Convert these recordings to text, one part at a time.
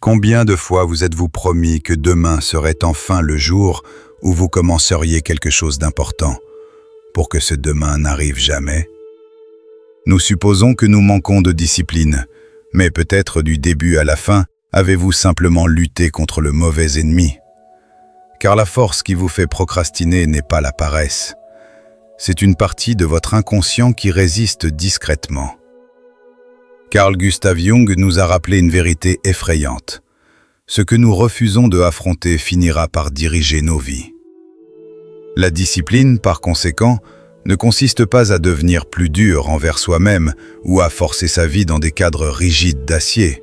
Combien de fois vous êtes-vous promis que demain serait enfin le jour où vous commenceriez quelque chose d'important, pour que ce demain n'arrive jamais? Nous supposons que nous manquons de discipline, mais peut-être du début à la fin, avez-vous simplement lutté contre le mauvais ennemi? Car la force qui vous fait procrastiner n'est pas la paresse. C'est une partie de votre inconscient qui résiste discrètement. Carl Gustav Jung nous a rappelé une vérité effrayante. Ce que nous refusons de affronter finira par diriger nos vies. La discipline, par conséquent, ne consiste pas à devenir plus dur envers soi-même ou à forcer sa vie dans des cadres rigides d'acier.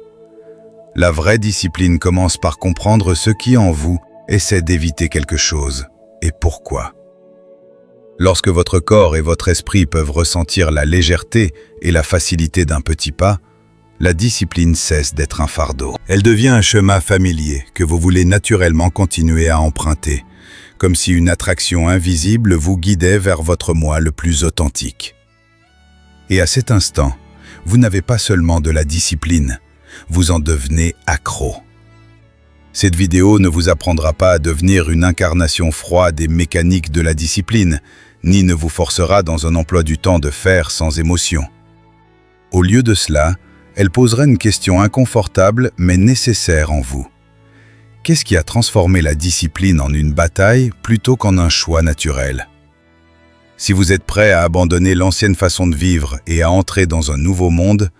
La vraie discipline commence par comprendre ce qui en vous essaie d'éviter quelque chose et pourquoi. Lorsque votre corps et votre esprit peuvent ressentir la légèreté et la facilité d'un petit pas, la discipline cesse d'être un fardeau. Elle devient un chemin familier que vous voulez naturellement continuer à emprunter, comme si une attraction invisible vous guidait vers votre moi le plus authentique. Et à cet instant, vous n'avez pas seulement de la discipline, vous en devenez accro. Cette vidéo ne vous apprendra pas à devenir une incarnation froide et mécanique de la discipline, ni ne vous forcera dans un emploi du temps de faire sans émotion. Au lieu de cela, elle posera une question inconfortable mais nécessaire en vous. Qu'est-ce qui a transformé la discipline en une bataille plutôt qu'en un choix naturel? Si vous êtes prêt à abandonner l'ancienne façon de vivre et à entrer dans un nouveau monde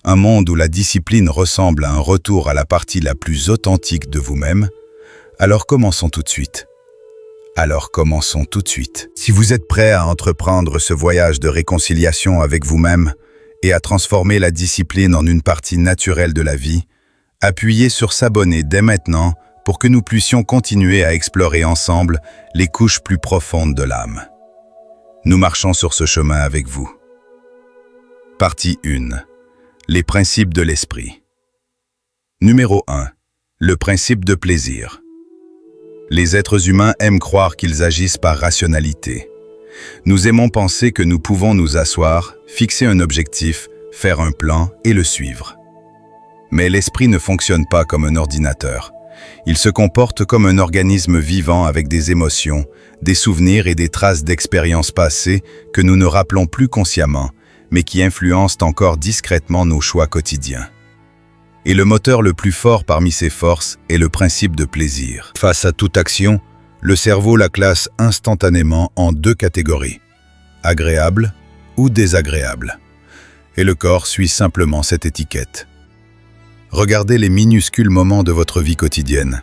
où la discipline ressemble à un retour à la partie la plus authentique de vous-même, alors commençons tout de suite. Si vous êtes prêt à entreprendre ce voyage de réconciliation avec vous-même et à transformer la discipline en une partie naturelle de la vie, appuyez sur s'abonner dès maintenant pour que nous puissions continuer à explorer ensemble les couches plus profondes de l'âme. Nous marchons sur ce chemin avec vous. Partie 1. Les principes de l'esprit. Numéro 1. Le principe de plaisir. Les êtres humains aiment croire qu'ils agissent par rationalité. Nous aimons penser que nous pouvons nous asseoir, fixer un objectif, faire un plan et le suivre. Mais l'esprit ne fonctionne pas comme un ordinateur. Il se comporte comme un organisme vivant avec des émotions, des souvenirs et des traces d'expériences passées que nous ne rappelons plus consciemment, mais qui influencent encore discrètement nos choix quotidiens. Et le moteur le plus fort parmi ces forces est le principe de plaisir. Face à toute action, le cerveau la classe instantanément en deux catégories, agréable ou désagréable. Et le corps suit simplement cette étiquette. Regardez les minuscules moments de votre vie quotidienne.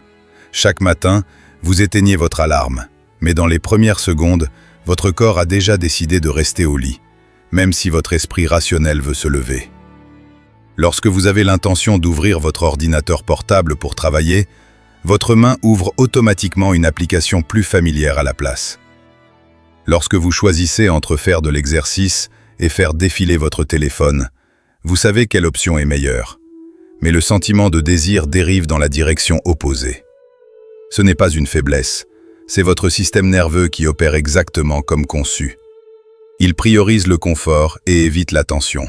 Chaque matin, vous éteignez votre alarme, mais dans les premières secondes, votre corps a déjà décidé de rester au lit, même si votre esprit rationnel veut se lever. Lorsque vous avez l'intention d'ouvrir votre ordinateur portable pour travailler, votre main ouvre automatiquement une application plus familière à la place. Lorsque vous choisissez entre faire de l'exercice et faire défiler votre téléphone, vous savez quelle option est meilleure. Mais le sentiment de désir dérive dans la direction opposée. Ce n'est pas une faiblesse, c'est votre système nerveux qui opère exactement comme conçu. Il priorise le confort et évite la tension.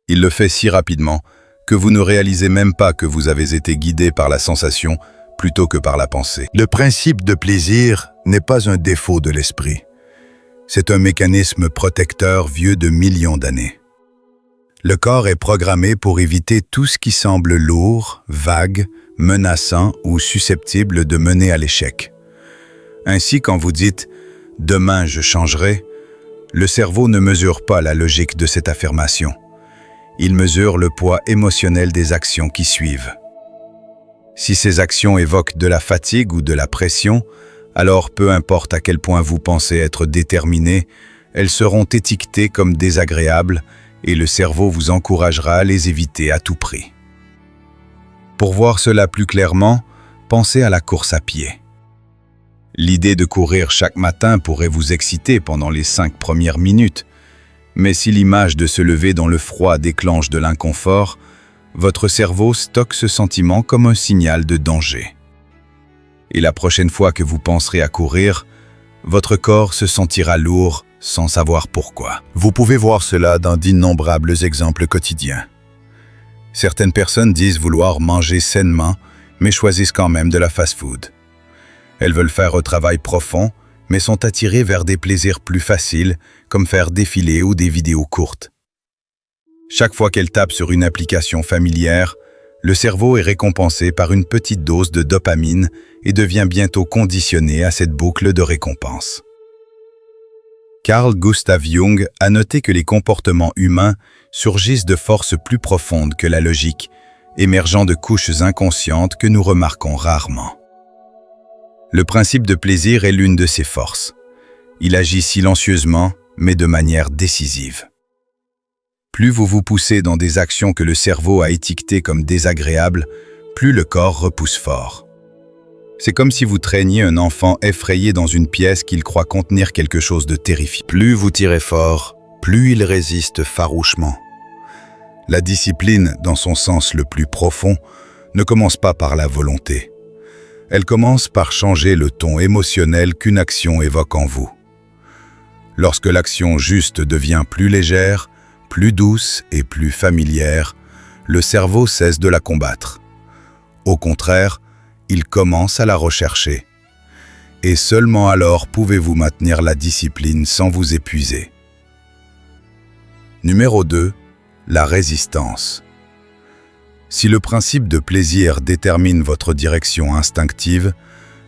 Il le fait si rapidement que vous ne réalisez même pas que vous avez été guidé par la sensation plutôt que par la pensée. Le principe de plaisir n'est pas un défaut de l'esprit. C'est un mécanisme protecteur vieux de millions d'années. Le corps est programmé pour éviter tout ce qui semble lourd, vague, menaçant ou susceptible de mener à l'échec. Ainsi, quand vous dites « demain je changerai », le cerveau ne mesure pas la logique de cette affirmation. Il mesure le poids émotionnel des actions qui suivent. Si ces actions évoquent de la fatigue ou de la pression, alors peu importe à quel point vous pensez être déterminé, elles seront étiquetées comme désagréables et le cerveau vous encouragera à les éviter à tout prix. Pour voir cela plus clairement, pensez à la course à pied. L'idée de courir chaque matin pourrait vous exciter pendant les 5 premières minutes, mais si l'image de se lever dans le froid déclenche de l'inconfort, votre cerveau stocke ce sentiment comme un signal de danger. Et la prochaine fois que vous penserez à courir, votre corps se sentira lourd sans savoir pourquoi. Vous pouvez voir cela dans d'innombrables exemples quotidiens. Certaines personnes disent vouloir manger sainement, mais choisissent quand même de la fast-food. Elles veulent faire un travail profond, mais sont attirées vers des plaisirs plus faciles, comme faire défiler ou des vidéos courtes. Chaque fois qu'elles tapent sur une application familière, le cerveau est récompensé par une petite dose de dopamine et devient bientôt conditionné à cette boucle de récompense. Carl Gustav Jung a noté que les comportements humains surgissent de forces plus profondes que la logique, émergeant de couches inconscientes que nous remarquons rarement. Le principe de plaisir est l'une de ces forces. Il agit silencieusement, mais de manière décisive. Plus vous vous poussez dans des actions que le cerveau a étiquetées comme désagréables, plus le corps repousse fort. C'est comme si vous traîniez un enfant effrayé dans une pièce qu'il croit contenir quelque chose de terrifiant. Plus vous tirez fort, plus il résiste farouchement. La discipline, dans son sens le plus profond, ne commence pas par la volonté. Elle commence par changer le ton émotionnel qu'une action évoque en vous. Lorsque l'action juste devient plus légère, plus douce et plus familière, le cerveau cesse de la combattre. Au contraire, il commence à la rechercher. Et seulement alors pouvez-vous maintenir la discipline sans vous épuiser. Numéro 2. La résistance. Si le principe de plaisir détermine votre direction instinctive,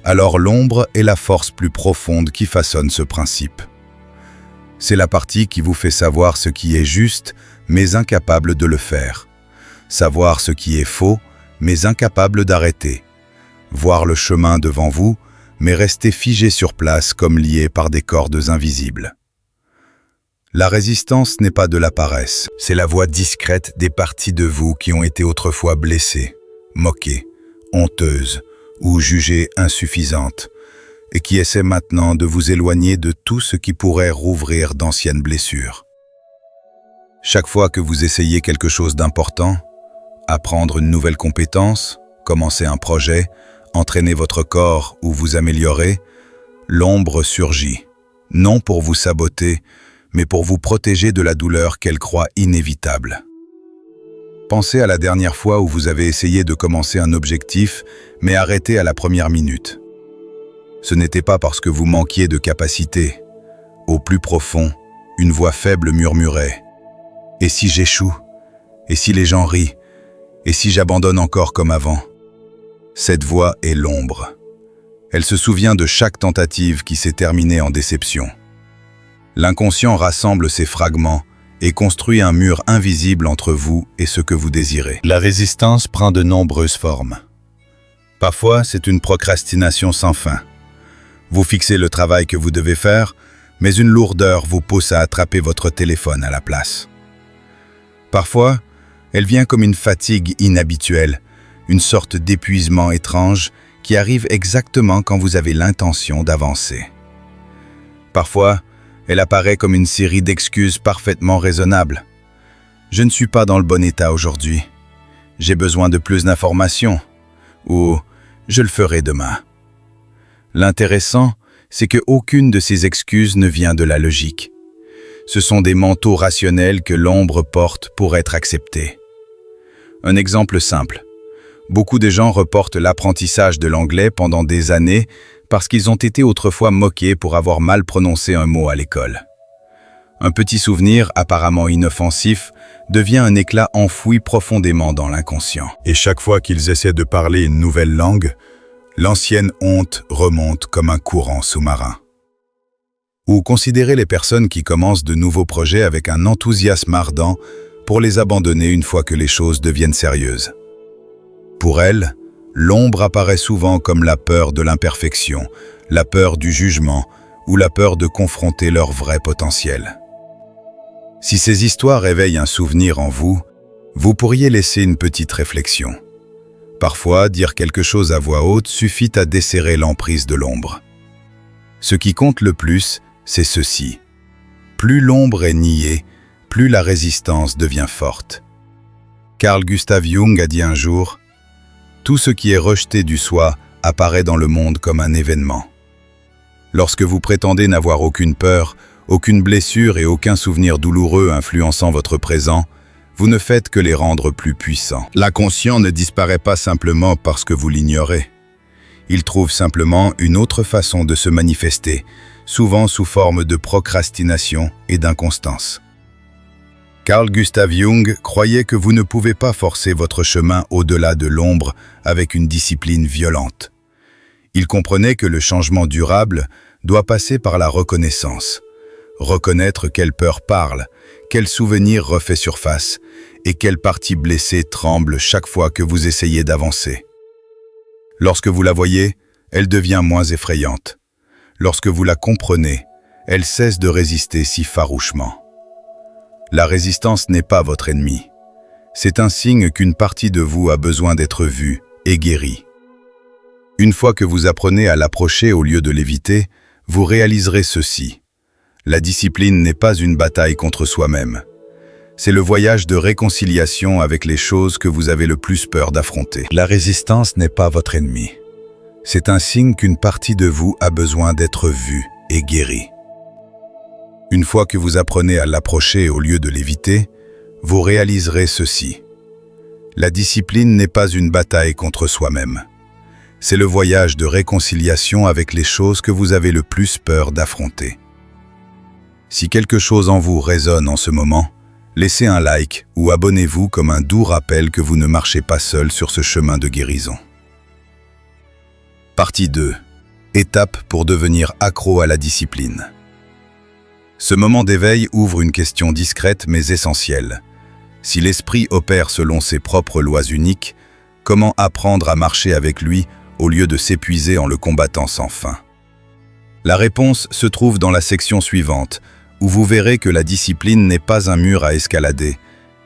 alors l'ombre est la force plus profonde qui façonne ce principe. C'est la partie qui vous fait savoir ce qui est juste, mais incapable de le faire. Savoir ce qui est faux, mais incapable d'arrêter. Voir le chemin devant vous, mais rester figé sur place comme lié par des cordes invisibles. La résistance n'est pas de la paresse, c'est la voix discrète des parties de vous qui ont été autrefois blessées, moquées, honteuses ou jugées insuffisantes, et qui essaie maintenant de vous éloigner de tout ce qui pourrait rouvrir d'anciennes blessures. Chaque fois que vous essayez quelque chose d'important, apprendre une nouvelle compétence, commencer un projet, entraîner votre corps ou vous améliorer, l'ombre surgit, non pour vous saboter, mais pour vous protéger de la douleur qu'elle croit inévitable. Pensez à la dernière fois où vous avez essayé de commencer un objectif, mais arrêté à la première minute. Ce n'était pas parce que vous manquiez de capacité. Au plus profond, une voix faible murmurait « Et si j'échoue? Et si les gens rient? Et si j'abandonne encore comme avant ?» Cette voix est l'ombre. Elle se souvient de chaque tentative qui s'est terminée en déception. L'inconscient rassemble ces fragments et construit un mur invisible entre vous et ce que vous désirez. La résistance prend de nombreuses formes. Parfois, c'est une procrastination sans fin. Vous fixez le travail que vous devez faire, mais une lourdeur vous pousse à attraper votre téléphone à la place. Parfois, elle vient comme une fatigue inhabituelle, une sorte d'épuisement étrange qui arrive exactement quand vous avez l'intention d'avancer. Parfois, elle apparaît comme une série d'excuses parfaitement raisonnables. Je ne suis pas dans le bon état aujourd'hui. J'ai besoin de plus d'informations. Ou je le ferai demain. L'intéressant, c'est qu'aucune de ces excuses ne vient de la logique. Ce sont des manteaux rationnels que l'ombre porte pour être acceptés. Un exemple simple. Beaucoup de gens reportent l'apprentissage de l'anglais pendant des années parce qu'ils ont été autrefois moqués pour avoir mal prononcé un mot à l'école. Un petit souvenir apparemment inoffensif devient un éclat enfoui profondément dans l'inconscient. Et chaque fois qu'ils essaient de parler une nouvelle langue, l'ancienne honte remonte comme un courant sous-marin. Ou considérez les personnes qui commencent de nouveaux projets avec un enthousiasme ardent pour les abandonner une fois que les choses deviennent sérieuses. Pour elles, l'ombre apparaît souvent comme la peur de l'imperfection, la peur du jugement ou la peur de confronter leur vrai potentiel. Si ces histoires réveillent un souvenir en vous, vous pourriez laisser une petite réflexion. Parfois, dire quelque chose à voix haute suffit à desserrer l'emprise de l'ombre. Ce qui compte le plus, c'est ceci. Plus l'ombre est niée, plus la résistance devient forte. Carl Gustav Jung a dit un jour « Tout ce qui est rejeté du soi apparaît dans le monde comme un événement. » Lorsque vous prétendez n'avoir aucune peur, aucune blessure et aucun souvenir douloureux influençant votre présent, vous ne faites que les rendre plus puissants. L'inconscient ne disparaît pas simplement parce que vous l'ignorez. Il trouve simplement une autre façon de se manifester, souvent sous forme de procrastination et d'inconstance. Carl Gustav Jung croyait que vous ne pouvez pas forcer votre chemin au-delà de l'ombre avec une discipline violente. Il comprenait que le changement durable doit passer par la reconnaissance. Reconnaître quelle peur parle, quel souvenir refait surface et quelle partie blessée tremble chaque fois que vous essayez d'avancer. Lorsque vous la voyez, elle devient moins effrayante. Lorsque vous la comprenez, elle cesse de résister si farouchement. La résistance n'est pas votre ennemi. C'est un signe qu'une partie de vous a besoin d'être vue et guérie. Une fois que vous apprenez à l'approcher au lieu de l'éviter, vous réaliserez ceci. La discipline n'est pas une bataille contre soi-même. C'est le voyage de réconciliation avec les choses que vous avez le plus peur d'affronter. La résistance n'est pas votre ennemi. C'est un signe qu'une partie de vous a besoin d'être vue et guérie. Une fois que vous apprenez à l'approcher au lieu de l'éviter, vous réaliserez ceci. La discipline n'est pas une bataille contre soi-même. C'est le voyage de réconciliation avec les choses que vous avez le plus peur d'affronter. Si quelque chose en vous résonne en ce moment, laissez un like ou abonnez-vous comme un doux rappel que vous ne marchez pas seul sur ce chemin de guérison. Partie 2. Étape pour devenir accro à la discipline. Ce moment d'éveil ouvre une question discrète mais essentielle. Si l'esprit opère selon ses propres lois uniques, comment apprendre à marcher avec lui au lieu de s'épuiser en le combattant sans fin? La réponse se trouve dans la section suivante, où vous verrez que la discipline n'est pas un mur à escalader,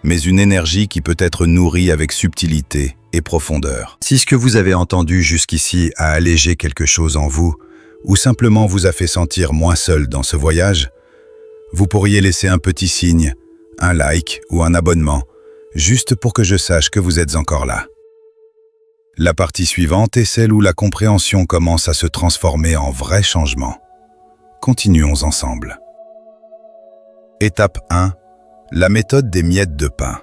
mais une énergie qui peut être nourrie avec subtilité et profondeur. Si ce que vous avez entendu jusqu'ici a allégé quelque chose en vous, ou simplement vous a fait sentir moins seul dans ce voyage, vous pourriez laisser un petit signe, un like ou un abonnement, juste pour que je sache que vous êtes encore là. La partie suivante est celle où la compréhension commence à se transformer en vrai changement. Continuons ensemble. Étape 1. La méthode des miettes de pain.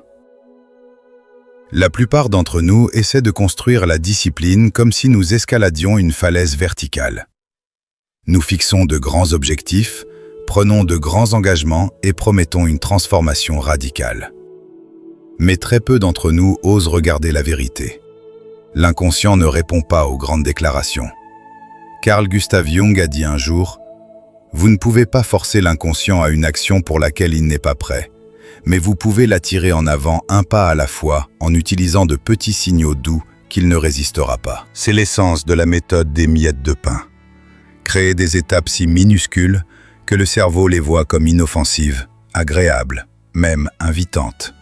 La plupart d'entre nous essaient de construire la discipline comme si nous escaladions une falaise verticale. Nous fixons de grands objectifs, prenons de grands engagements et promettons une transformation radicale. Mais très peu d'entre nous osent regarder la vérité. L'inconscient ne répond pas aux grandes déclarations. Carl Gustav Jung a dit un jour: « Vous ne pouvez pas forcer l'inconscient à une action pour laquelle il n'est pas prêt, mais vous pouvez l'attirer en avant un pas à la fois en utilisant de petits signaux doux qu'il ne résistera pas. » C'est l'essence de la méthode des miettes de pain. Créer des étapes si minuscules que le cerveau les voit comme inoffensives, agréables, même invitantes.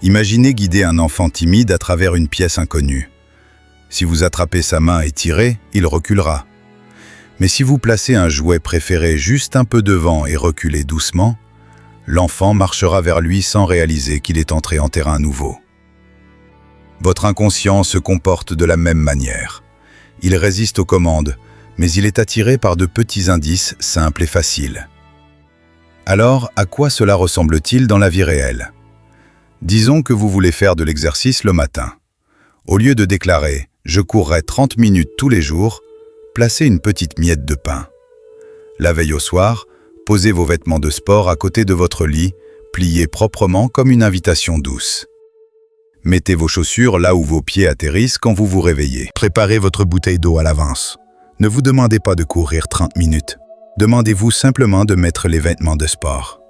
Imaginez guider un enfant timide à travers une pièce inconnue. Si vous attrapez sa main et tirez, il reculera. Mais si vous placez un jouet préféré juste un peu devant et reculez doucement, l'enfant marchera vers lui sans réaliser qu'il est entré en terrain nouveau. Votre inconscient se comporte de la même manière. Il résiste aux commandes, mais il est attiré par de petits indices simples et faciles. Alors, à quoi cela ressemble-t-il dans la vie réelle? Disons que vous voulez faire de l'exercice le matin. Au lieu de déclarer « je courrai 30 minutes tous les jours », placez une petite miette de pain. La veille au soir, posez vos vêtements de sport à côté de votre lit, pliés proprement comme une invitation douce. Mettez vos chaussures là où vos pieds atterrissent quand vous vous réveillez. Préparez votre bouteille d'eau à l'avance. Ne vous demandez pas de courir 30 minutes. Demandez-vous simplement de mettre les vêtements de sport.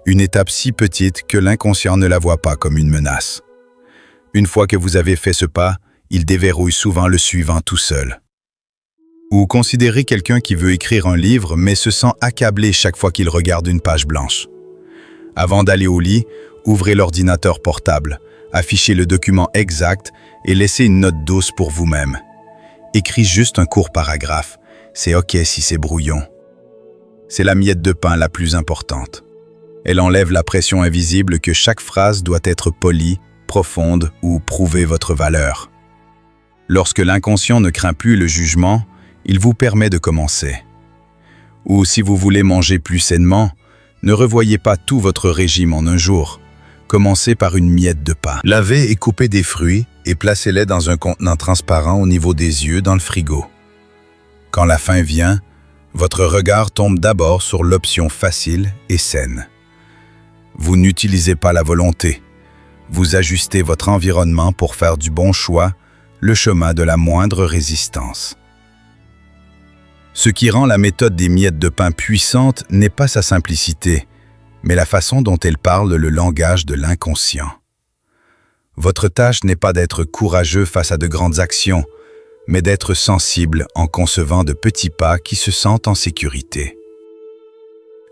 Une étape si petite que l'inconscient ne la voit pas comme une menace. Une fois que vous avez fait ce pas, il déverrouille souvent le suivant tout seul. Ou considérez quelqu'un qui veut écrire un livre mais se sent accablé chaque fois qu'il regarde une page blanche. Avant d'aller au lit, ouvrez l'ordinateur portable, affichez le document exact et laissez une note douce pour vous-même. Écris juste un court paragraphe, c'est ok si c'est brouillon. C'est la miette de pain la plus importante. Elle enlève la pression invisible que chaque phrase doit être polie, profonde ou prouver votre valeur. Lorsque l'inconscient ne craint plus le jugement, il vous permet de commencer. Ou si vous voulez manger plus sainement, ne revoyez pas tout votre régime en un jour. Commencez par une miette de pain. Lavez et coupez des fruits et placez-les dans un contenant transparent au niveau des yeux dans le frigo. Quand la faim vient, votre regard tombe d'abord sur l'option facile et saine. Vous n'utilisez pas la volonté. Vous ajustez votre environnement pour faire du bon choix, le chemin de la moindre résistance. Ce qui rend la méthode des miettes de pain puissante n'est pas sa simplicité, mais la façon dont elle parle le langage de l'inconscient. Votre tâche n'est pas d'être courageux face à de grandes actions, mais d'être sensible en concevant de petits pas qui se sentent en sécurité.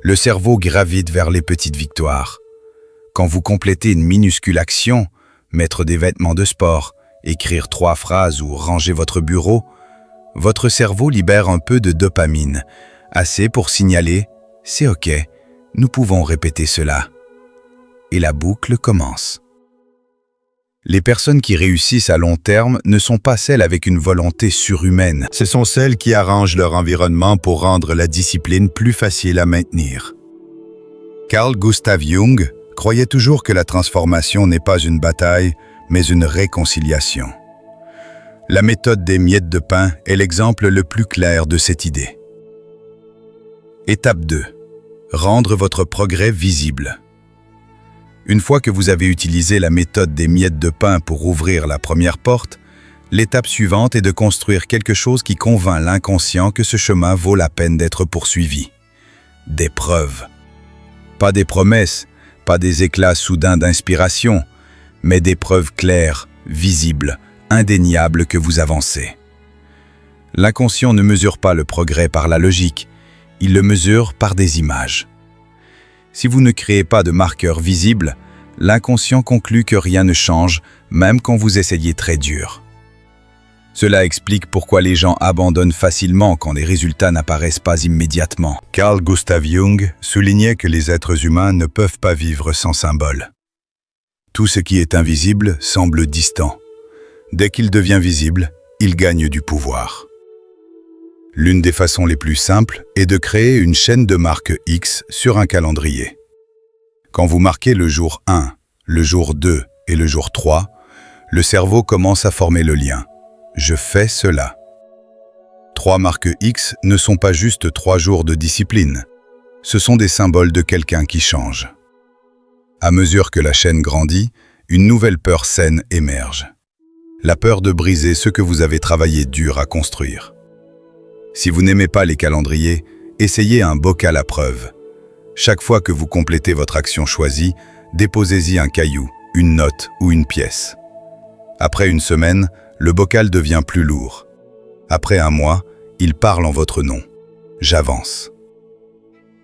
Le cerveau gravite vers les petites victoires. Quand vous complétez une minuscule action, mettre des vêtements de sport, écrire 3 phrases ou ranger votre bureau, votre cerveau libère un peu de dopamine, assez pour signaler « c'est OK, nous pouvons répéter cela ». Et la boucle commence. Les personnes qui réussissent à long terme ne sont pas celles avec une volonté surhumaine. Ce sont celles qui arrangent leur environnement pour rendre la discipline plus facile à maintenir. Carl Gustav Jung croyait toujours que la transformation n'est pas une bataille, mais une réconciliation. La méthode des miettes de pain est l'exemple le plus clair de cette idée. Étape 2. Rendre votre progrès visible. Une fois que vous avez utilisé la méthode des miettes de pain pour ouvrir la première porte, l'étape suivante est de construire quelque chose qui convainc l'inconscient que ce chemin vaut la peine d'être poursuivi. Des preuves. Pas des promesses, pas des éclats soudains d'inspiration, mais des preuves claires, visibles, indéniables que vous avancez. L'inconscient ne mesure pas le progrès par la logique, il le mesure par des images. Si vous ne créez pas de marqueurs visibles, l'inconscient conclut que rien ne change, même quand vous essayez très dur. Cela explique pourquoi les gens abandonnent facilement quand les résultats n'apparaissent pas immédiatement. Carl Gustav Jung soulignait que les êtres humains ne peuvent pas vivre sans symboles. Tout ce qui est invisible semble distant. Dès qu'il devient visible, il gagne du pouvoir. L'une des façons les plus simples est de créer une chaîne de marques X sur un calendrier. Quand vous marquez le jour 1, le jour 2 et le jour 3, le cerveau commence à former le lien. Je fais cela. 3 marques X ne sont pas juste 3 jours de discipline. Ce sont des symboles de quelqu'un qui change. À mesure que la chaîne grandit, une nouvelle peur saine émerge. La peur de briser ce que vous avez travaillé dur à construire. Si vous n'aimez pas les calendriers, essayez un bocal à preuves. Chaque fois que vous complétez votre action choisie, déposez-y un caillou, une note ou une pièce. Après une semaine, le bocal devient plus lourd. Après un mois, il parle en votre nom. J'avance.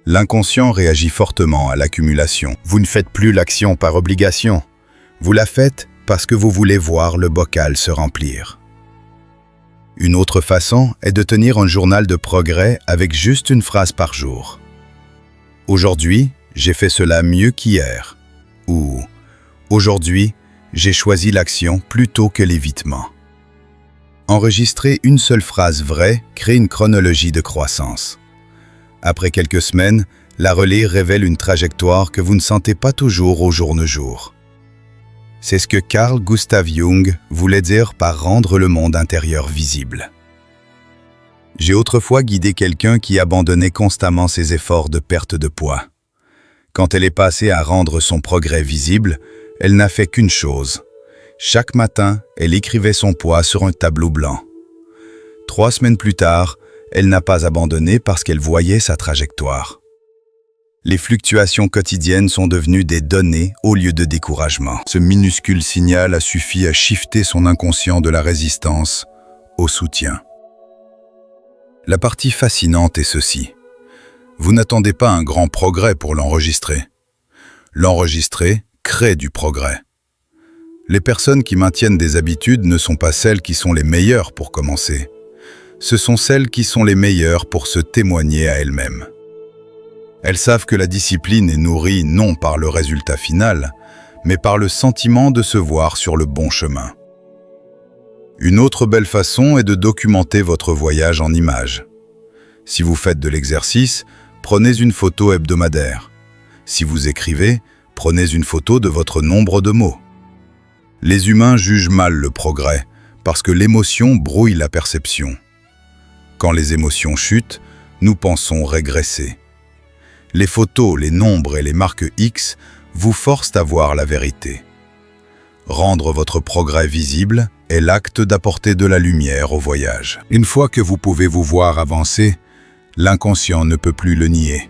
L'inconscient réagit fortement à l'accumulation. Vous ne faites plus l'action par obligation. Vous la faites parce que vous voulez voir le bocal se remplir. Une autre façon est de tenir un journal de progrès avec juste une phrase par jour. Aujourd'hui, j'ai fait cela mieux qu'hier. Ou aujourd'hui, j'ai choisi l'action plutôt que l'évitement. Enregistrer une seule phrase vraie crée une chronologie de croissance. Après quelques semaines, la relire révèle une trajectoire que vous ne sentez pas toujours au jour le jour. C'est ce que Carl Gustav Jung voulait dire par rendre le monde intérieur visible. J'ai autrefois guidé quelqu'un qui abandonnait constamment ses efforts de perte de poids. Quand elle est passée à rendre son progrès visible, elle n'a fait qu'une chose. Chaque matin, elle écrivait son poids sur un tableau blanc. 3 semaines plus tard, elle n'a pas abandonné parce qu'elle voyait sa trajectoire. Les fluctuations quotidiennes sont devenues des données au lieu de découragement. Ce minuscule signal a suffi à shifter son inconscient de la résistance au soutien. La partie fascinante est ceci. Vous n'attendez pas un grand progrès pour l'enregistrer. L'enregistrer crée du progrès. Les personnes qui maintiennent des habitudes ne sont pas celles qui sont les meilleures pour commencer. Ce sont celles qui sont les meilleures pour se témoigner à elles-mêmes. Elles savent que la discipline est nourrie non par le résultat final, mais par le sentiment de se voir sur le bon chemin. Une autre belle façon est de documenter votre voyage en images. Si vous faites de l'exercice, prenez une photo hebdomadaire. Si vous écrivez, Prenez une photo de votre nombre de mots. Les humains jugent mal le progrès parce que l'émotion brouille la perception. Quand les émotions chutent, nous pensons régresser. Les photos, les nombres et les marques X vous forcent à voir la vérité. Rendre votre progrès visible est l'acte d'apporter de la lumière au voyage. Une fois que vous pouvez vous voir avancer, l'inconscient ne peut plus le nier.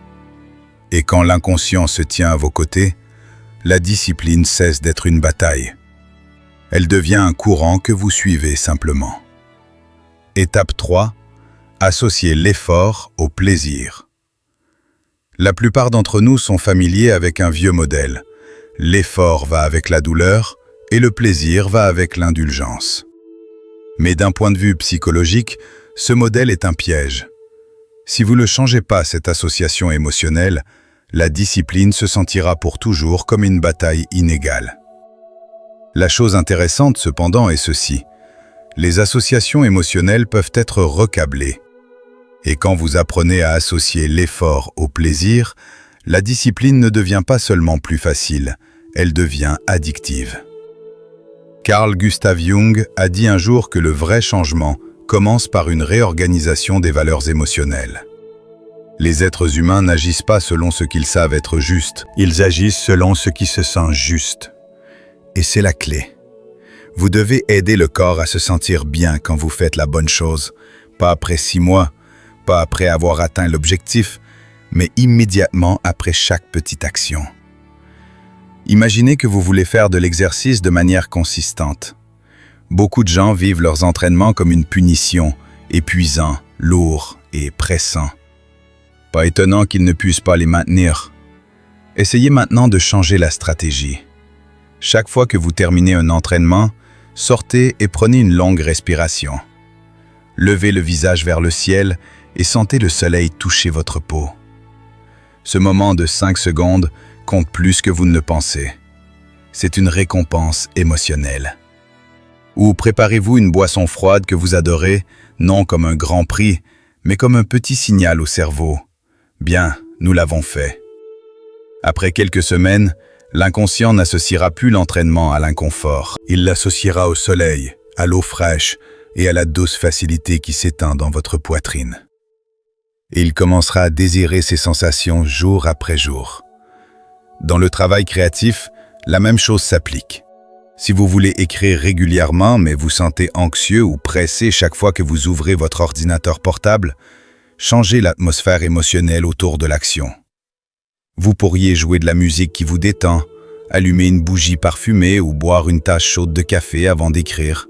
Et quand l'inconscient se tient à vos côtés, la discipline cesse d'être une bataille. Elle devient un courant que vous suivez simplement. Étape 3. Associer l'effort au plaisir. La plupart d'entre nous sont familiers avec un vieux modèle. L'effort va avec la douleur et le plaisir va avec l'indulgence. Mais d'un point de vue psychologique, ce modèle est un piège. Si vous ne changez pas cette association émotionnelle, la discipline se sentira pour toujours comme une bataille inégale. La chose intéressante cependant est ceci. Les associations émotionnelles peuvent être recablées. Et quand vous apprenez à associer l'effort au plaisir, la discipline ne devient pas seulement plus facile, elle devient addictive. Carl Gustav Jung a dit un jour que le vrai changement commence par une réorganisation des valeurs émotionnelles. Les êtres humains n'agissent pas selon ce qu'ils savent être juste, ils agissent selon ce qui se sent juste. Et c'est la clé. Vous devez aider le corps à se sentir bien quand vous faites la bonne chose, pas après 6 mois, pas après avoir atteint l'objectif, mais immédiatement après chaque petite action. Imaginez que vous voulez faire de l'exercice de manière consistante. Beaucoup de gens vivent leurs entraînements comme une punition, épuisant, lourd et pressant. Pas étonnant qu'ils ne puissent pas les maintenir. Essayez maintenant de changer la stratégie. Chaque fois que vous terminez un entraînement, sortez et prenez une longue respiration. Levez le visage vers le ciel et sentez le soleil toucher votre peau. Ce moment de 5 secondes compte plus que vous ne le pensez. C'est une récompense émotionnelle. Ou préparez-vous une boisson froide que vous adorez, non comme un grand prix, mais comme un petit signal au cerveau. Bien, nous l'avons fait. Après quelques semaines, l'inconscient n'associera plus l'entraînement à l'inconfort. Il l'associera au soleil, à l'eau fraîche et à la douce facilité qui s'éteint dans votre poitrine. Et il commencera à désirer ces sensations jour après jour. Dans le travail créatif, la même chose s'applique. Si vous voulez écrire régulièrement mais vous sentez anxieux ou pressé chaque fois que vous ouvrez votre ordinateur portable, changez l'atmosphère émotionnelle autour de l'action. Vous pourriez jouer de la musique qui vous détend, allumer une bougie parfumée ou boire une tasse chaude de café avant d'écrire.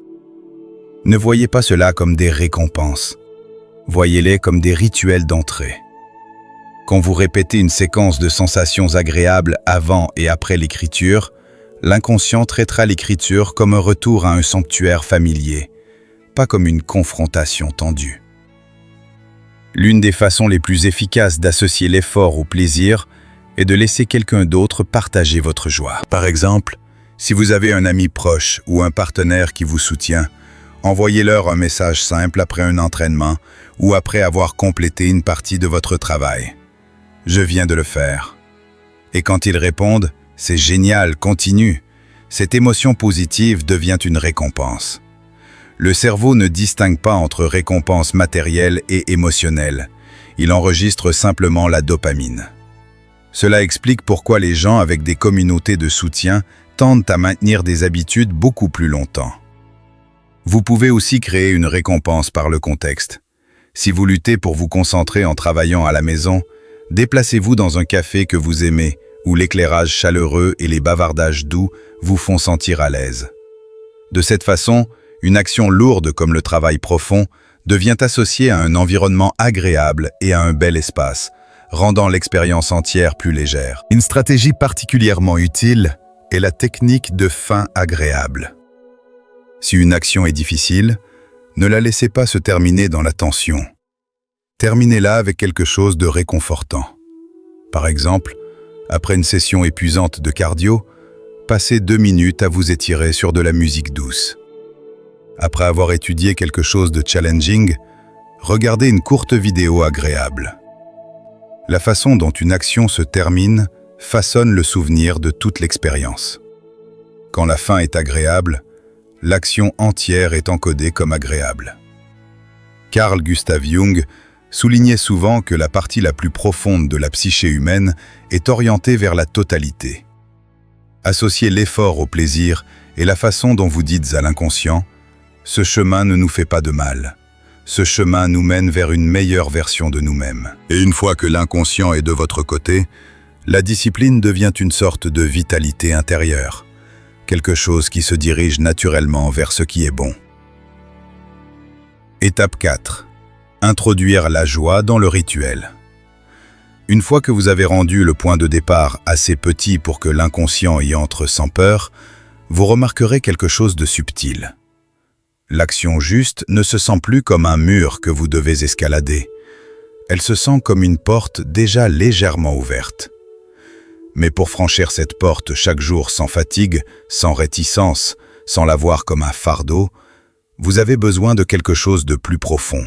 Ne voyez pas cela comme des récompenses. Voyez-les comme des rituels d'entrée. Quand vous répétez une séquence de sensations agréables avant et après l'écriture, l'inconscient traitera l'écriture comme un retour à un sanctuaire familier, pas comme une confrontation tendue. L'une des façons les plus efficaces d'associer l'effort au plaisir est de laisser quelqu'un d'autre partager votre joie. Par exemple, si vous avez un ami proche ou un partenaire qui vous soutient, envoyez-leur un message simple après un entraînement ou après avoir complété une partie de votre travail. « Je viens de le faire ». Et quand ils répondent « C'est génial, continue », cette émotion positive devient une récompense. Le cerveau ne distingue pas entre récompense matérielle et émotionnelle. Il enregistre simplement la dopamine. Cela explique pourquoi les gens avec des communautés de soutien tendent à maintenir des habitudes beaucoup plus longtemps. Vous pouvez aussi créer une récompense par le contexte. Si vous luttez pour vous concentrer en travaillant à la maison, déplacez-vous dans un café que vous aimez, où l'éclairage chaleureux et les bavardages doux vous font sentir à l'aise. De cette façon, une action lourde comme le travail profond devient associée à un environnement agréable et à un bel espace, rendant l'expérience entière plus légère. Une stratégie particulièrement utile est la technique de fin agréable. Si une action est difficile, ne la laissez pas se terminer dans la tension. Terminez-la avec quelque chose de réconfortant. Par exemple, après une session épuisante de cardio, passez 2 minutes à vous étirer sur de la musique douce. Après avoir étudié quelque chose de challenging, regardez une courte vidéo agréable. La façon dont une action se termine façonne le souvenir de toute l'expérience. Quand la fin est agréable, l'action entière est encodée comme agréable. Carl Gustav Jung soulignait souvent que la partie la plus profonde de la psyché humaine est orientée vers la totalité. Associer l'effort au plaisir et la façon dont vous dites à l'inconscient « ce chemin ne nous fait pas de mal ». Ce chemin nous mène vers une meilleure version de nous-mêmes. Et une fois que l'inconscient est de votre côté, la discipline devient une sorte de vitalité intérieure, quelque chose qui se dirige naturellement vers ce qui est bon. Étape 4. Introduire la joie dans le rituel. Une fois que vous avez rendu le point de départ assez petit pour que l'inconscient y entre sans peur, vous remarquerez quelque chose de subtil. L'action juste ne se sent plus comme un mur que vous devez escalader. Elle se sent comme une porte déjà légèrement ouverte. Mais pour franchir cette porte chaque jour sans fatigue, sans réticence, sans la voir comme un fardeau, vous avez besoin de quelque chose de plus profond,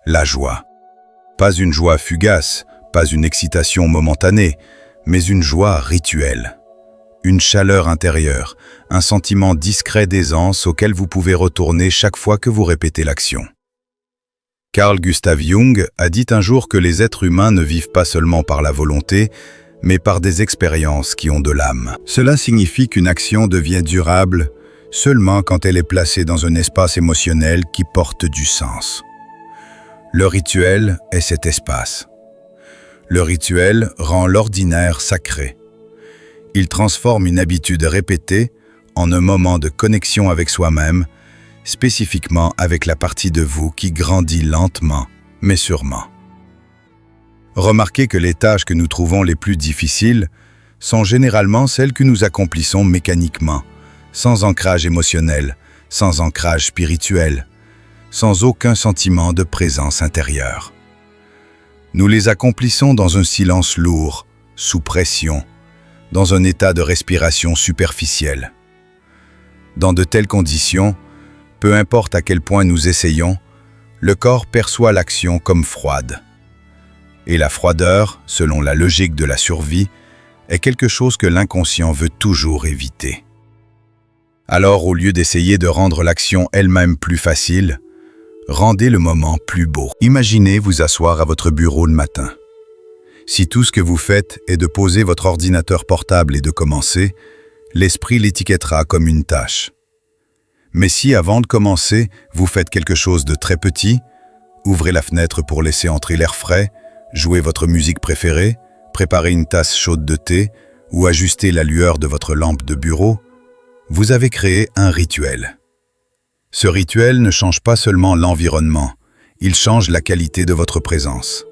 la joie. Pas une joie fugace, pas une excitation momentanée, mais une joie rituelle. Une chaleur intérieure, un sentiment discret d'aisance auquel vous pouvez retourner chaque fois que vous répétez l'action. Carl Gustav Jung a dit un jour que les êtres humains ne vivent pas seulement par la volonté, mais par des expériences qui ont de l'âme. Cela signifie qu'une action devient durable seulement quand elle est placée dans un espace émotionnel qui porte du sens. Le rituel est cet espace. Le rituel rend l'ordinaire sacré. Il transforme une habitude répétée en un moment de connexion avec soi-même, spécifiquement avec la partie de vous qui grandit lentement, mais sûrement. Remarquez que les tâches que nous trouvons les plus difficiles sont généralement celles que nous accomplissons mécaniquement, sans ancrage émotionnel, sans ancrage spirituel, sans aucun sentiment de présence intérieure. Nous les accomplissons dans un silence lourd, sous pression, dans un état de respiration superficielle. Dans de telles conditions, peu importe à quel point nous essayons, le corps perçoit l'action comme froide. Et la froideur, selon la logique de la survie, est quelque chose que l'inconscient veut toujours éviter. Alors, au lieu d'essayer de rendre l'action elle-même plus facile, rendez le moment plus beau. Imaginez vous asseoir à votre bureau le matin. Si tout ce que vous faites est de poser votre ordinateur portable et de commencer, l'esprit l'étiquettera comme une tâche. Mais si, avant de commencer, vous faites quelque chose de très petit, ouvrez la fenêtre pour laisser entrer l'air frais, jouez votre musique préférée, préparez une tasse chaude de thé ou ajustez la lueur de votre lampe de bureau, vous avez créé un rituel. Ce rituel ne change pas seulement l'environnement, il change la qualité de votre présence.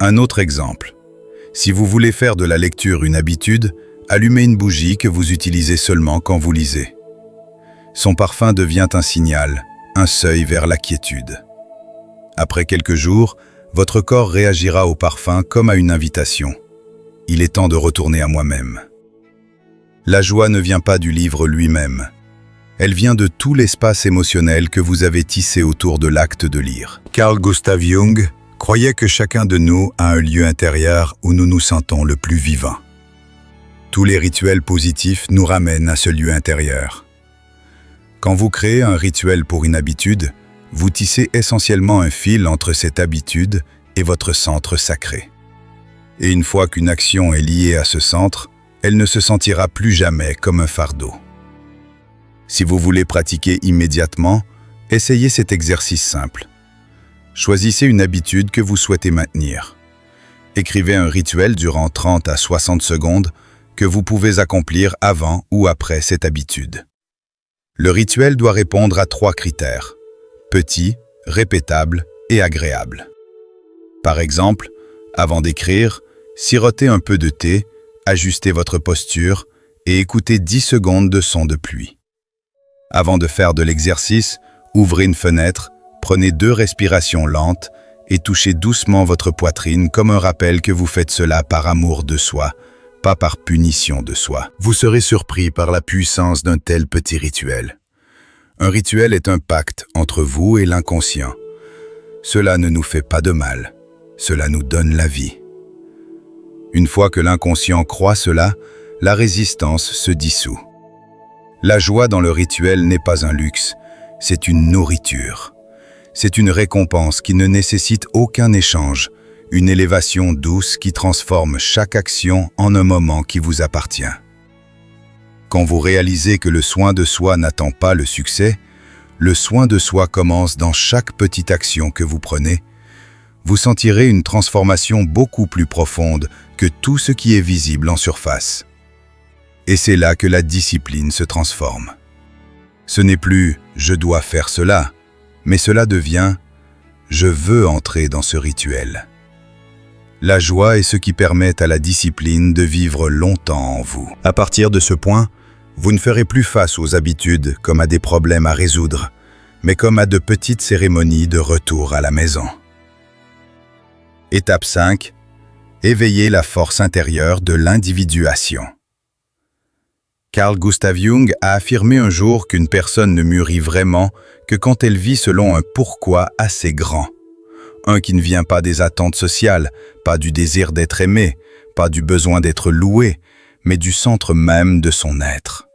Un autre exemple. Si vous voulez faire de la lecture une habitude, allumez une bougie que vous utilisez seulement quand vous lisez. Son parfum devient un signal, un seuil vers la quiétude. Après quelques jours, votre corps réagira au parfum comme à une invitation. Il est temps de retourner à moi-même. La joie ne vient pas du livre lui-même. Elle vient de tout l'espace émotionnel que vous avez tissé autour de l'acte de lire. Carl Gustav Jung croyait que chacun de nous a un lieu intérieur où nous nous sentons le plus vivants. Tous les rituels positifs nous ramènent à ce lieu intérieur. Quand vous créez un rituel pour une habitude, vous tissez essentiellement un fil entre cette habitude et votre centre sacré. Et une fois qu'une action est liée à ce centre, elle ne se sentira plus jamais comme un fardeau. Si vous voulez pratiquer immédiatement, essayez cet exercice simple. Choisissez une habitude que vous souhaitez maintenir. Écrivez un rituel durant 30 à 60 secondes que vous pouvez accomplir avant ou après cette habitude. Le rituel doit répondre à 3 critères: petit, répétable et agréable. Par exemple, avant d'écrire, sirotez un peu de thé, ajustez votre posture et écoutez 10 secondes de son de pluie. Avant de faire de l'exercice, ouvrez une fenêtre, prenez 2 respirations lentes et touchez doucement votre poitrine comme un rappel que vous faites cela par amour de soi, pas par punition de soi. Vous serez surpris par la puissance d'un tel petit rituel. Un rituel est un pacte entre vous et l'inconscient. Cela ne nous fait pas de mal, cela nous donne la vie. Une fois que l'inconscient croit cela, la résistance se dissout. La joie dans le rituel n'est pas un luxe, c'est une nourriture. C'est une récompense qui ne nécessite aucun échange, une élévation douce qui transforme chaque action en un moment qui vous appartient. Quand vous réalisez que le soin de soi n'attend pas le succès, le soin de soi commence dans chaque petite action que vous prenez, vous sentirez une transformation beaucoup plus profonde que tout ce qui est visible en surface. Et c'est là que la discipline se transforme. Ce n'est plus « je dois faire cela », mais cela devient « je veux entrer dans ce rituel ». La joie est ce qui permet à la discipline de vivre longtemps en vous. À partir de ce point, vous ne ferez plus face aux habitudes comme à des problèmes à résoudre, mais comme à de petites cérémonies de retour à la maison. Étape 5. Éveiller la force intérieure de l'individuation. Carl Gustav Jung a affirmé un jour qu'une personne ne mûrit vraiment que quand elle vit selon un pourquoi assez grand. Un qui ne vient pas des attentes sociales, pas du désir d'être aimé, pas du besoin d'être loué, mais du centre même de son être.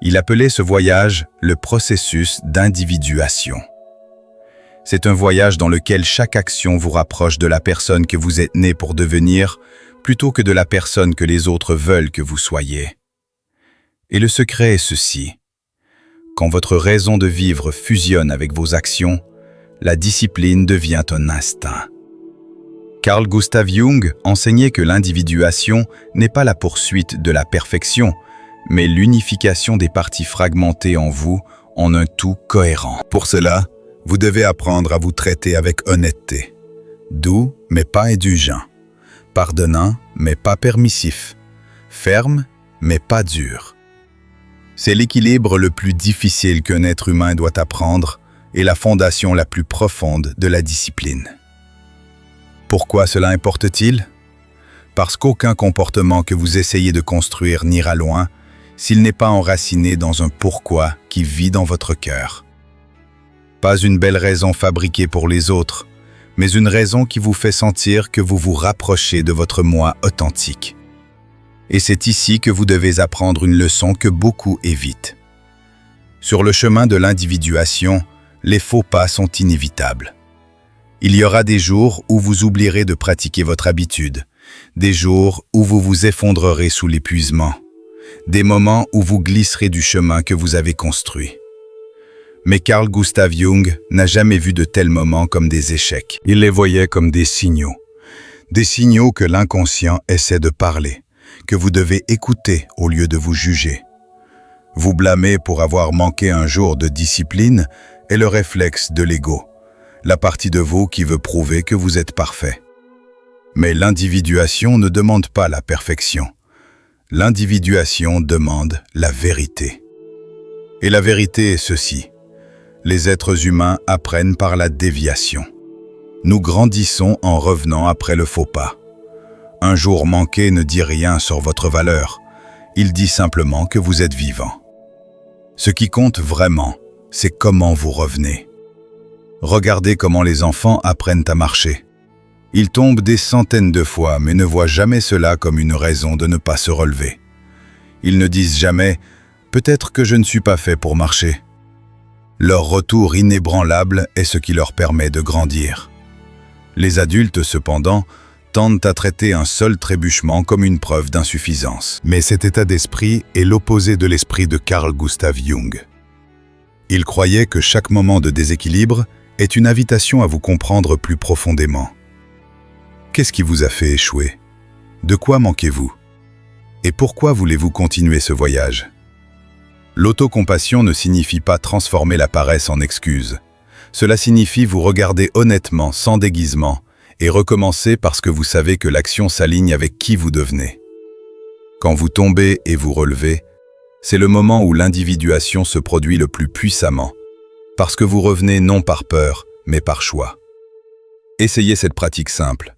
Il appelait ce voyage le processus d'individuation. C'est un voyage dans lequel chaque action vous rapproche de la personne que vous êtes né pour devenir, plutôt que de la personne que les autres veulent que vous soyez. Et le secret est ceci. Quand votre raison de vivre fusionne avec vos actions, la discipline devient un instinct. Carl Gustav Jung enseignait que l'individuation n'est pas la poursuite de la perfection, mais l'unification des parties fragmentées en vous en un tout cohérent. Pour cela, vous devez apprendre à vous traiter avec honnêteté, doux mais pas indulgent, pardonnant mais pas permissif, ferme mais pas dur. C'est l'équilibre le plus difficile qu'un être humain doit apprendre et la fondation la plus profonde de la discipline. Pourquoi cela importe-t-il? Parce qu'aucun comportement que vous essayez de construire n'ira loin s'il n'est pas enraciné dans un pourquoi qui vit dans votre cœur. Pas une belle raison fabriquée pour les autres, mais une raison qui vous fait sentir que vous vous rapprochez de votre moi authentique. Et c'est ici que vous devez apprendre une leçon que beaucoup évitent. Sur le chemin de l'individuation, les faux pas sont inévitables. Il y aura des jours où vous oublierez de pratiquer votre habitude, des jours où vous vous effondrerez sous l'épuisement, des moments où vous glisserez du chemin que vous avez construit. Mais Carl Gustav Jung n'a jamais vu de tels moments comme des échecs. Il les voyait comme des signaux que l'inconscient essaie de parler, que vous devez écouter au lieu de vous juger. Vous blâmer pour avoir manqué un jour de discipline est le réflexe de l'ego, la partie de vous qui veut prouver que vous êtes parfait. Mais l'individuation ne demande pas la perfection. L'individuation demande la vérité. Et la vérité est ceci. Les êtres humains apprennent par la déviation. Nous grandissons en revenant après le faux pas. Un jour manqué ne dit rien sur votre valeur. Il dit simplement que vous êtes vivant. Ce qui compte vraiment, c'est comment vous revenez. Regardez comment les enfants apprennent à marcher. Ils tombent des centaines de fois, mais ne voient jamais cela comme une raison de ne pas se relever. Ils ne disent jamais « peut-être que je ne suis pas fait pour marcher ». Leur retour inébranlable est ce qui leur permet de grandir. Les adultes, cependant, tendent à traiter un seul trébuchement comme une preuve d'insuffisance. Mais cet état d'esprit est l'opposé de l'esprit de Carl Gustav Jung. Il croyait que chaque moment de déséquilibre est une invitation à vous comprendre plus profondément. Qu'est-ce qui vous a fait échouer? De quoi manquez-vous? Et pourquoi voulez-vous continuer ce voyage? L'autocompassion ne signifie pas transformer la paresse en excuse. Cela signifie vous regarder honnêtement, sans déguisement, et recommencer parce que vous savez que l'action s'aligne avec qui vous devenez. Quand vous tombez et vous relevez, c'est le moment où l'individuation se produit le plus puissamment, parce que vous revenez non par peur, mais par choix. Essayez cette pratique simple.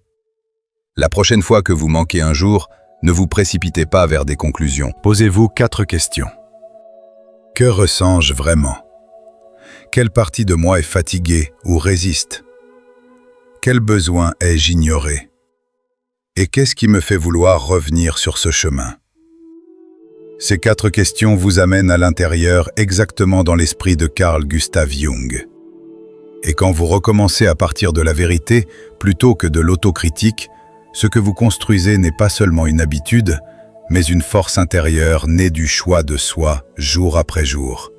La prochaine fois que vous manquez un jour, ne vous précipitez pas vers des conclusions. Posez-vous 4 questions. Que ressens-je vraiment? Quelle partie de moi est fatiguée ou résiste? Quel besoin ai-je ignoré? Et qu'est-ce qui me fait vouloir revenir sur ce chemin? Ces 4 questions vous amènent à l'intérieur, exactement dans l'esprit de Carl Gustav Jung. Et quand vous recommencez à partir de la vérité, plutôt que de l'autocritique, ce que vous construisez n'est pas seulement une habitude, mais une force intérieure née du choix de soi, jour après jour,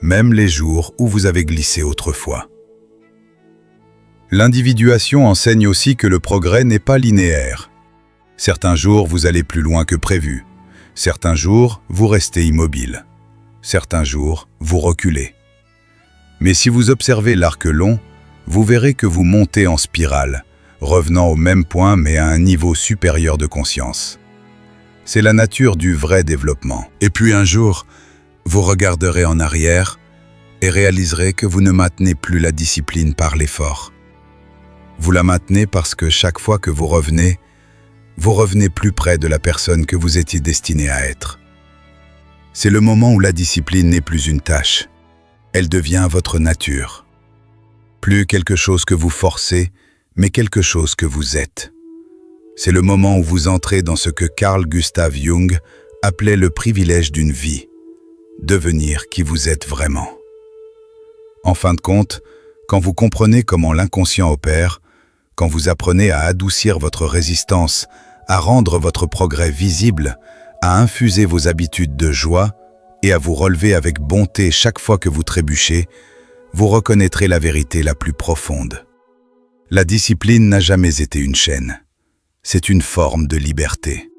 même les jours où vous avez glissé autrefois. L'individuation enseigne aussi que le progrès n'est pas linéaire. Certains jours, vous allez plus loin que prévu. Certains jours, vous restez immobile. Certains jours, vous reculez. Mais si vous observez l'arc long, vous verrez que vous montez en spirale, revenant au même point mais à un niveau supérieur de conscience. C'est la nature du vrai développement. Et puis un jour, vous regarderez en arrière et réaliserez que vous ne maintenez plus la discipline par l'effort. Vous la maintenez parce que chaque fois que vous revenez plus près de la personne que vous étiez destiné à être. C'est le moment où la discipline n'est plus une tâche. Elle devient votre nature. Plus quelque chose que vous forcez, mais quelque chose que vous êtes. C'est le moment où vous entrez dans ce que Carl Gustav Jung appelait le privilège d'une vie, devenir qui vous êtes vraiment. En fin de compte, quand vous comprenez comment l'inconscient opère, quand vous apprenez à adoucir votre résistance, à rendre votre progrès visible, à infuser vos habitudes de joie et à vous relever avec bonté chaque fois que vous trébuchez, vous reconnaîtrez la vérité la plus profonde. La discipline n'a jamais été une chaîne. C'est une forme de liberté.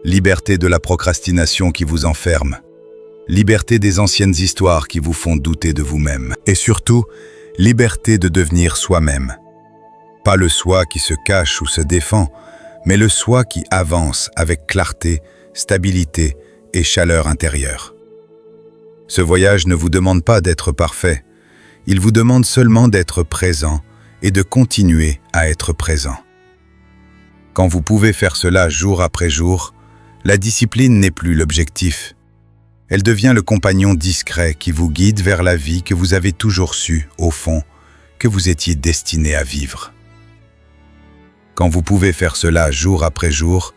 Liberté de la procrastination qui vous enferme. Liberté des anciennes histoires qui vous font douter de vous-même. Et surtout, liberté de devenir soi-même. Pas le soi qui se cache ou se défend, mais le soi qui avance avec clarté, stabilité et chaleur intérieure. Ce voyage ne vous demande pas d'être parfait, il vous demande seulement d'être présent et de continuer à être présent. Quand vous pouvez faire cela jour après jour, la discipline n'est plus l'objectif. Elle devient le compagnon discret qui vous guide vers la vie que vous avez toujours su, au fond, que vous étiez destiné à vivre. Quand vous pouvez faire cela jour après jour,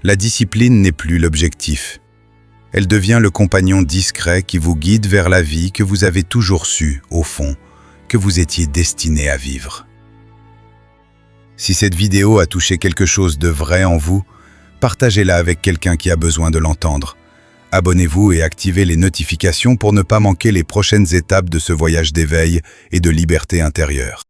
la discipline n'est plus l'objectif. Elle devient le compagnon discret qui vous guide vers la vie que vous avez toujours su, au fond, que vous étiez destiné à vivre. Si cette vidéo a touché quelque chose de vrai en vous, partagez-la avec quelqu'un qui a besoin de l'entendre. Abonnez-vous et activez les notifications pour ne pas manquer les prochaines étapes de ce voyage d'éveil et de liberté intérieure.